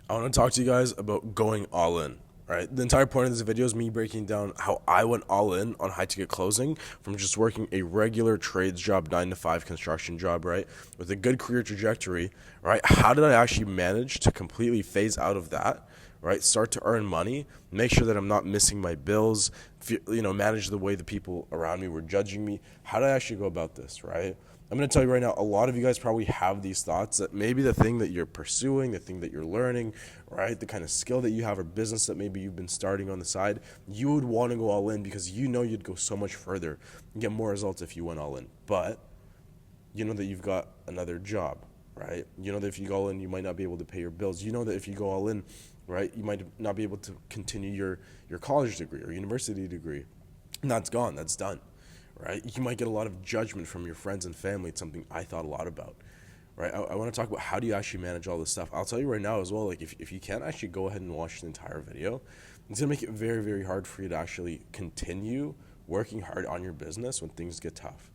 I want to talk to you guys about going all in. Right, the entire point of this video is me breaking down how I went all in on high ticket closing from just working a regular trades job, 9 to 5 construction job, right, with a good career trajectory. Right, how did I actually manage to completely phase out of that? Right, start to earn money, make sure that I'm not missing my bills, manage the way the people around me were judging me. How did I actually go about this? Right, I'm going to tell you right now, a lot of you guys probably have these thoughts that maybe the thing that you're pursuing, the thing that you're learning, right, the kind of skill that you have or business that maybe you've been starting on the side, you would want to go all in because you know you'd go so much further and get more results if you went all in. But you know that you've got another job, right? You know that if you go all in, you might not be able to pay your bills. You know that if you go all in, right, you might not be able to continue your college degree or university degree. And that's gone, that's done, right? You might get a lot of judgment from your friends and family. It's something I thought a lot about, right? I want to talk about how do you actually manage all this stuff. I'll tell you right now as well, like if you can't actually go ahead and watch the entire video, it's going to make it very, very hard for you to actually continue working hard on your business when things get tough.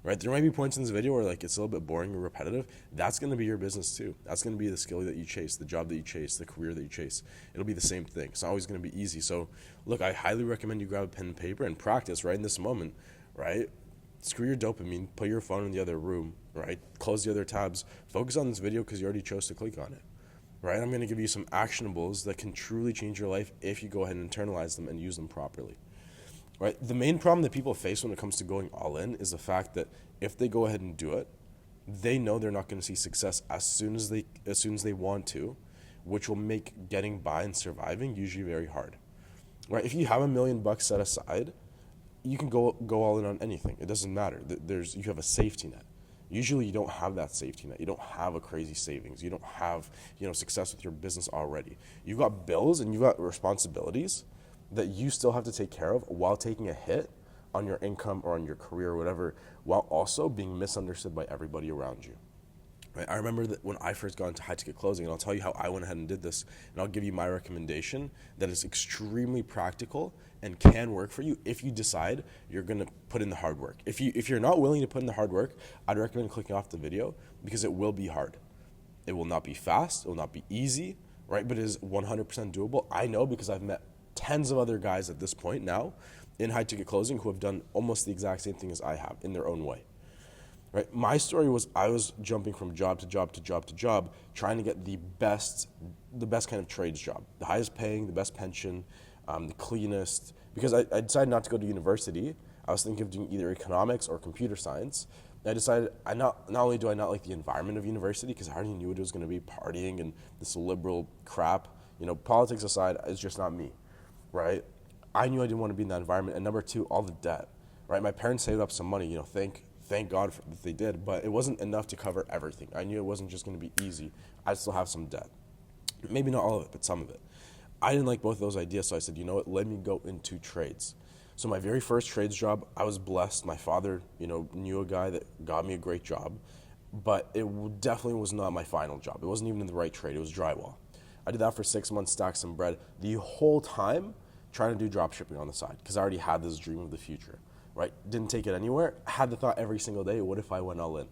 Right? There might be points in this video where like it's a little bit boring or repetitive. That's going to be your business too. That's going to be the skill that you chase, the job that you chase, the career that you chase. It'll be the same thing. It's not always going to be easy. So look, I highly recommend you grab a pen and paper and practice right in this moment, right? Screw your dopamine, put your phone in the other room, right? Close the other tabs. Focus on this video because you already chose to click on it, right? I'm going to give you some actionables that can truly change your life if you go ahead and internalize them and use them properly. Right? The main problem that people face when it comes to going all in is the fact that if they go ahead and do it, they know they're not going to see success as soon as they want to, which will make getting by and surviving usually very hard. Right? If you have $1 million set aside, you can go all in on anything. It doesn't matter. You have a safety net. Usually you don't have that safety net. You don't have a crazy savings. You don't have, success with your business already. You've got bills and you've got responsibilities that you still have to take care of while taking a hit on your income or on your career or whatever, while also being misunderstood by everybody around you. Right? I remember that when I first got into high ticket closing, and I'll tell you how I went ahead and did this, and I'll give you my recommendation that is extremely practical and can work for you if you decide you're going to put in the hard work. If you're not willing to put in the hard work, I'd recommend clicking off the video because it will be hard. It will not be fast, it will not be easy, right? But it is 100% doable. I know because I've met tens of other guys at this point now in high ticket closing who have done almost the exact same thing as I have in their own way. Right? My story was I was jumping from job to job to job to job, trying to get the best kind of trades job, the highest paying, the best pension, the cleanest. Because I decided not to go to university. I was thinking of doing either economics or computer science. And I decided not only do I not like the environment of university because I already knew it was going to be partying and this liberal crap. Politics aside, it's just not me. Right? I knew I didn't want to be in that environment. And number two, all the debt. Right? My parents saved up some money. Thank God that they did, but it wasn't enough to cover everything. I knew it wasn't just going to be easy. I'd still have some debt. Maybe not all of it, but some of it. I didn't like both of those ideas, so I said, you know what, let me go into trades. So my very first trades job, I was blessed. My father, knew a guy that got me a great job, but it definitely was not my final job. It wasn't even in the right trade. It was drywall. I did that for 6 months, stacked some bread, the whole time trying to do drop shipping on the side because I already had this dream of the future. Right? Didn't take it anywhere. I had the thought every single day, what if I went all in?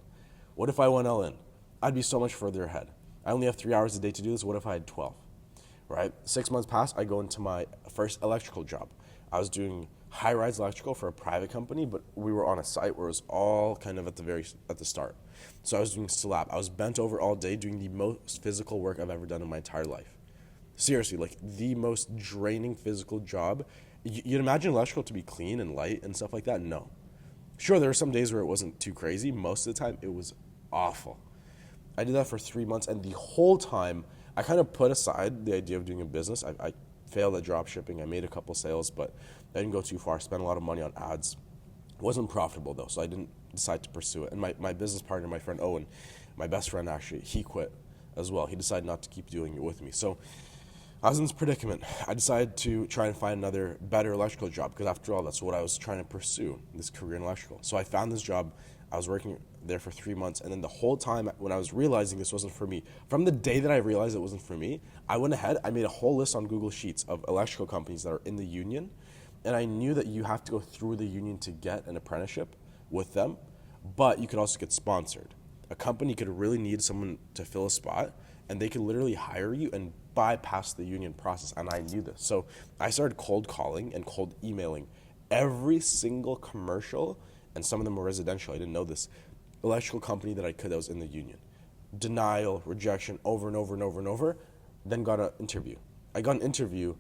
What if I went all in? I'd be so much further ahead. I only have 3 hours a day to do this. What if I had 12? Right? 6 months pass, I go into my first electrical job. I was doing high-rise electrical for a private company, but we were on a site where it was all kind of at the start. So I was doing slab. I was bent over all day doing the most physical work I've ever done in my entire life. Seriously, like the most draining physical job. You'd imagine electrical to be clean and light and stuff like that. No. Sure, there were some days where it wasn't too crazy. Most of the time, it was awful. I did that for 3 months, and the whole time, I kind of put aside the idea of doing a business. I failed at drop shipping. I made a couple sales, but I didn't go too far. I spent a lot of money on ads. It wasn't profitable, though, so I didn't decide to pursue it. And my business partner, my friend Owen, my best friend actually, he quit as well. He decided not to keep doing it with me. So I was in this predicament. I decided to try and find another better electrical job because after all, that's what I was trying to pursue, this career in electrical. So I found this job. I was working there for 3 months. And then the whole time when I was realizing this wasn't for me, from the day that I realized it wasn't for me, I went ahead, I made a whole list on Google Sheets of electrical companies that are in the union. And I knew that you have to go through the union to get an apprenticeship with them, but you could also get sponsored. A company could really need someone to fill a spot, and they could literally hire you and bypass the union process, and I knew this. So I started cold calling and cold emailing every single commercial, and some of them were residential, I didn't know this, electrical company that I could that was in the union. Denial, rejection, over and over and over and over, then got an interview. I got an interview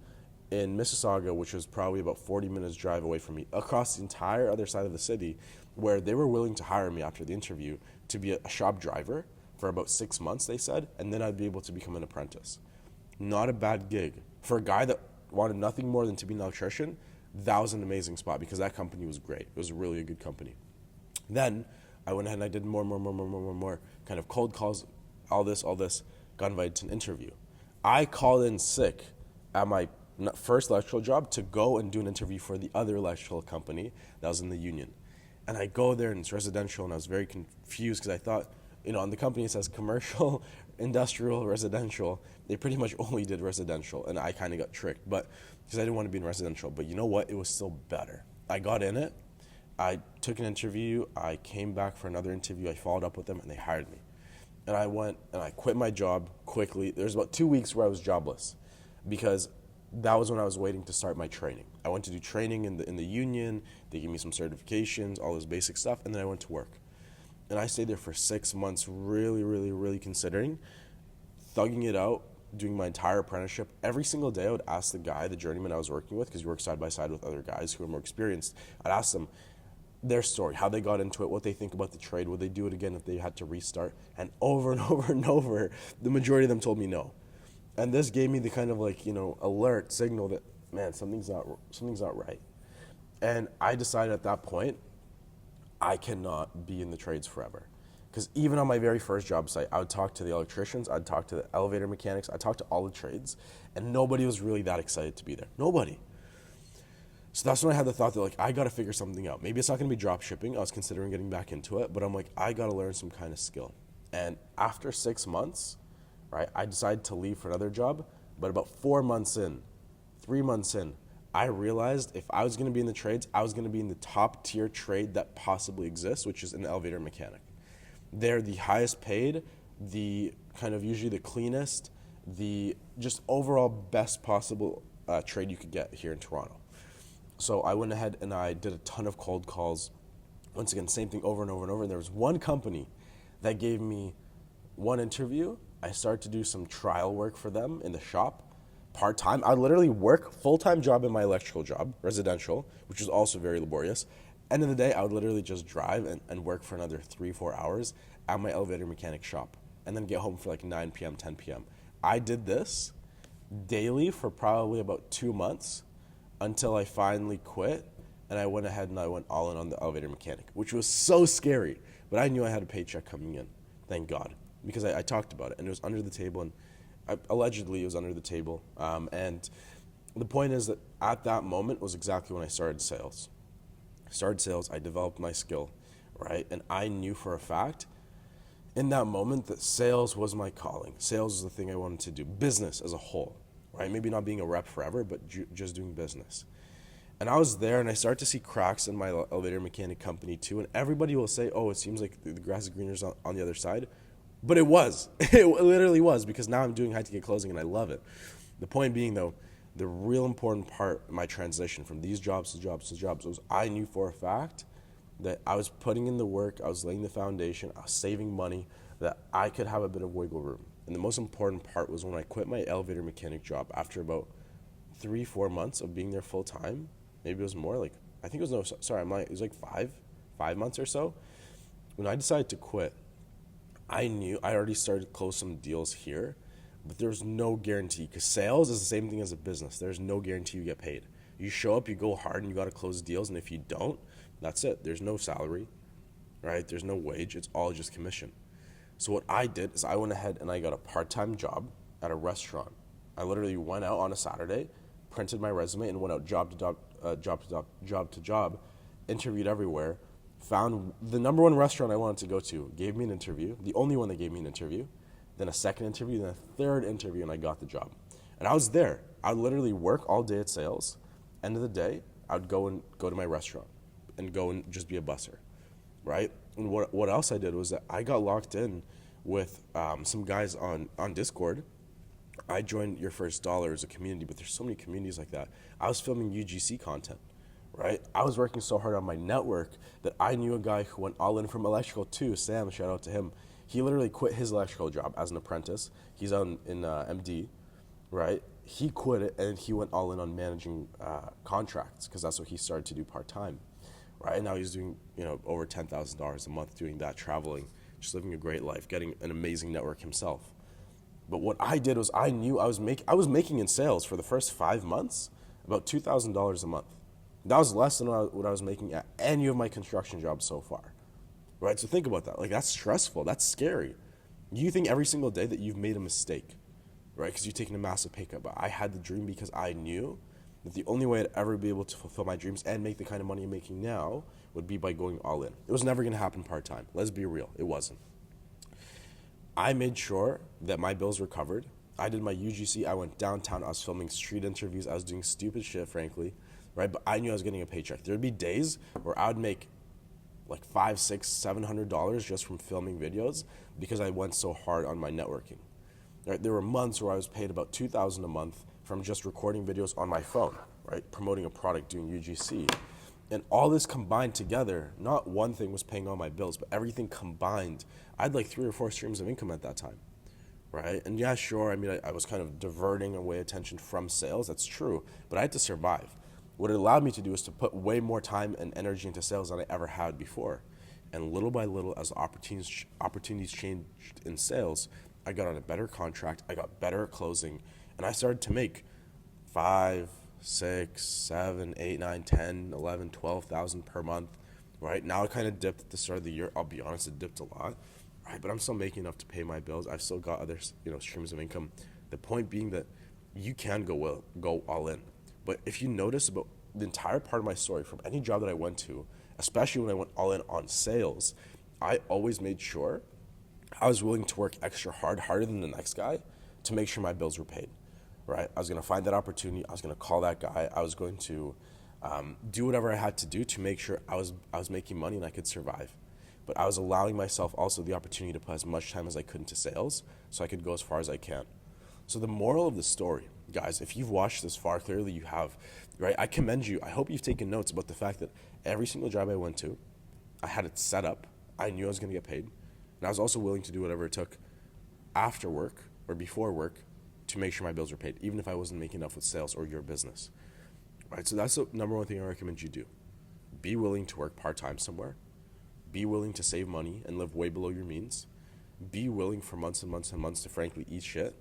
in Mississauga, which was probably about 40 minutes drive away from me, across the entire other side of the city, where they were willing to hire me after the interview to be a shop driver for about 6 months, they said, and then I'd be able to become an apprentice. Not a bad gig. For a guy that wanted nothing more than to be an electrician, that was an amazing spot because that company was great. It was really a good company. Then I went ahead and I did more kind of cold calls, all this, got invited to an interview. I called in sick at my first electrical job to go and do an interview for the other electrical company that was in the union. And I go there and it's residential, and I was very confused because I thought, on the company it says commercial, industrial, residential. They pretty much only did residential, and I kind of got tricked, but because I didn't want to be in residential. But you know what? It was still better. I got in it. I took an interview. I came back for another interview. I followed up with them, and they hired me. And I went and I quit my job quickly. There was about 2 weeks where I was jobless because that was when I was waiting to start my training. I went to do training in the union. They gave me some certifications, all this basic stuff, and then I went to work. And I stayed there for 6 months, really considering, thugging it out, doing my entire apprenticeship. Every single day I would ask the guy, the journeyman I was working with, because you work side by side with other guys who are more experienced, I'd ask them their story, how they got into it, what they think about the trade, would they do it again if they had to restart, and over and over and over, the majority of them told me no. And this gave me the kind of alert signal that, man, something's not right. And I decided at that point, I cannot be in the trades forever. Because even on my very first job site, I would talk to the electricians, I'd talk to the elevator mechanics, I'd talk to all the trades, and nobody was really that excited to be there. Nobody. So that's when I had the thought that I got to figure something out. Maybe it's not going to be drop shipping. I was considering getting back into it, but I'm like, I got to learn some kind of skill. And after 6 months, right, I decided to leave for another job, but about 4 months in, 3 months in, I realized if I was going to be in the trades, I was going to be in the top tier trade that possibly exists, which is an elevator mechanic. They're the highest paid, the kind of usually the cleanest, the just overall best possible trade you could get here in Toronto. So I went ahead and I did a ton of cold calls. Once again, same thing over and over and over. And there was one company that gave me one interview. I started to do some trial work for them in the shop, part-time. I literally work full-time job in my electrical job, residential, which is also very laborious. End of the day, I would literally just drive and work for another 3-4 hours at my elevator mechanic shop and then get home for 9 p.m., 10 p.m. I did this daily for probably about 2 months until I finally quit, and I went ahead and I went all in on the elevator mechanic, which was so scary. But I knew I had a paycheck coming in, thank God, because I talked about it, and it was under the table, and allegedly it was under the table. And the point is that at that moment was exactly when I started sales. I developed my skill, right? And I knew for a fact in that moment that sales was my calling. Sales is the thing I wanted to do. Business as a whole, right? Maybe not being a rep forever, but just doing business. And I was there, and I started to see cracks in my elevator mechanic company too. And everybody will say, oh, it seems like the grass is greener on the other side. But it was. It literally was, because now I'm doing high-ticket closing, and I love it. The point being, though, the real important part of my transition from these jobs to jobs to jobs was I knew for a fact that I was putting in the work, I was laying the foundation, I was saving money, that I could have a bit of wiggle room. And the most important part was when I quit my elevator mechanic job after about 3-4 months of being there full time. Maybe it was more, I think it was, it was 5 months or so. When I decided to quit, I knew I already started to close some deals here, but there's no guarantee, because sales is the same thing as a business. There's no guarantee you get paid. You show up, you go hard, and you got to close deals, and if you don't, that's it. There's no salary, right? There's no wage. It's all just commission. So what I did is I went ahead and I got a part-time job at a restaurant. I literally went out on a Saturday, printed my resume, and went out job to job, interviewed everywhere, found the number one restaurant I wanted to go to, gave me an interview, the only one that gave me an interview, then a second interview, then a third interview, and I got the job. And I was there. I would literally work all day at sales. End of the day, I would go to my restaurant and go and just be a busser, right? And what else I did was that I got locked in with some guys on Discord I joined Your First Dollar as a community, but there's so many communities like that. I was filming UGC content, right? I was working so hard on my network that I knew a guy who went all in from electrical too. Sam, shout out to him. He literally quit his electrical job as an apprentice. He's on in MD, right? He quit it and he went all in on managing contracts because that's what he started to do part time, right? And now he's doing over $10,000 a month doing that, traveling, just living a great life, getting an amazing network himself. But what I did was I knew I was making in sales for the first 5 months about $2,000 a month. That was less than what I was making at any of my construction jobs so far, right? So think about that. Like, that's stressful. That's scary. You think every single day that you've made a mistake, right? Because you've taken a massive pay cut. But I had the dream because I knew that the only way I'd ever be able to fulfill my dreams and make the kind of money I'm making now would be by going all in. It was never going to happen part-time. Let's be real. It wasn't. I made sure that my bills were covered. I did my UGC. I went downtown. I was filming street interviews. I was doing stupid shit, frankly, right? But I knew I was getting a paycheck. There'd be days where I would make like $500, $600, $700 just from filming videos because I went so hard on my networking. Right? There were months where I was paid about $2,000 a month from just recording videos on my phone, right? Promoting a product, doing UGC. And all this combined together, not one thing was paying all my bills, but everything combined, I had like 3 or 4 streams of income at that time, right? And yeah, sure, I mean, I was kind of diverting away attention from sales, that's true, but I had to survive. What it allowed me to do is to put way more time and energy into sales than I ever had before. And little by little, as opportunities changed in sales, I got on a better contract, I got better at closing, and I started to make 5, 6, 7, 8, 9, 10, 11, 12,000 per month, right? Now it kind of dipped at the start of the year. I'll be honest, it dipped a lot, right? But I'm still making enough to pay my bills. I've still got other, streams of income. The point being that you can go all in. But if you notice about the entire part of my story, from any job that I went to, especially when I went all in on sales, I always made sure I was willing to work extra hard, harder than the next guy, to make sure my bills were paid. Right? I was going to find that opportunity. I was going to call that guy. I was going to do whatever I had to do to make sure I was making money and I could survive. But I was allowing myself also the opportunity to put as much time as I could into sales so I could go as far as I can. So the moral of the story, guys, if you've watched this far, clearly you have, right? I commend you. I hope you've taken notes about the fact that every single job I went to, I had it set up. I knew I was going to get paid. And I was also willing to do whatever it took after work or before work to make sure my bills were paid, even if I wasn't making enough with sales or your business, right? So that's the number one thing I recommend you do. Be willing to work part-time somewhere. Be willing to save money and live way below your means. Be willing for months and months and months to frankly eat shit,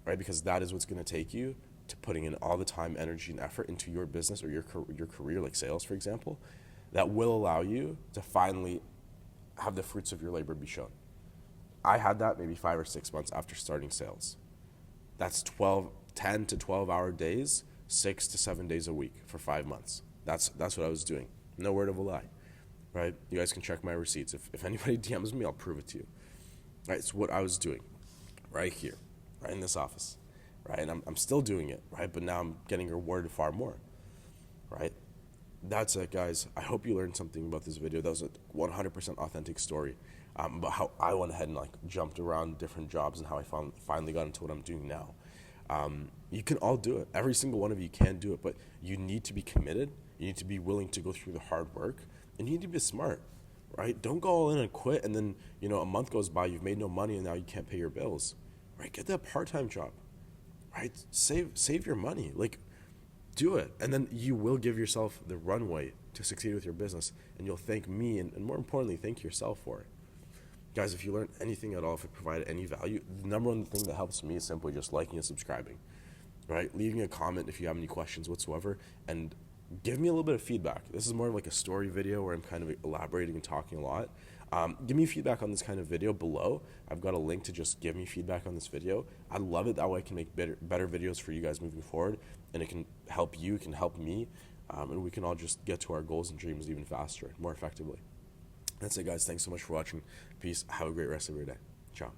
right? Because that is what's going to take you to putting in all the time, energy, and effort into your business or your career, like sales, for example, that will allow you to finally have the fruits of your labor be shown. I had that maybe 5 or 6 months after starting sales. That's 10 to 12-hour days, 6 to 7 days a week for 5 months. That's what I was doing. No word of a lie, right? You guys can check my receipts. If anybody DMs me, I'll prove it to you, right? It's what I was doing right here, right in this office, right? And I'm still doing it, right? But now I'm getting rewarded far more, right? That's it, guys. I hope you learned something about this video. That was a 100% authentic story about how I went ahead and jumped around different jobs and how I finally got into what I'm doing now. You can all do it. Every single one of you can do it, but you need to be committed. You need to be willing to go through the hard work, and you need to be smart, right? Don't go all in and quit, and then a month goes by, you've made no money, and now you can't pay your bills, right? Get that part-time job, right? Save your money. Do it, and then you will give yourself the runway to succeed with your business, and you'll thank me, and more importantly, thank yourself for it. Guys, if you learned anything at all, if it provided any value, the number one thing that helps me is simply just liking and subscribing, right? Leaving a comment if you have any questions whatsoever, and give me a little bit of feedback. This is more like a story video where I'm kind of elaborating and talking a lot. Give me feedback on this kind of video below. I've got a link to just give me feedback on this video. I love it. That way I can make better videos for you guys moving forward, and it can help you, it can help me, and we can all just get to our goals and dreams even faster, more effectively. That's it, guys. Thanks so much for watching. Peace. Have a great rest of your day. Ciao.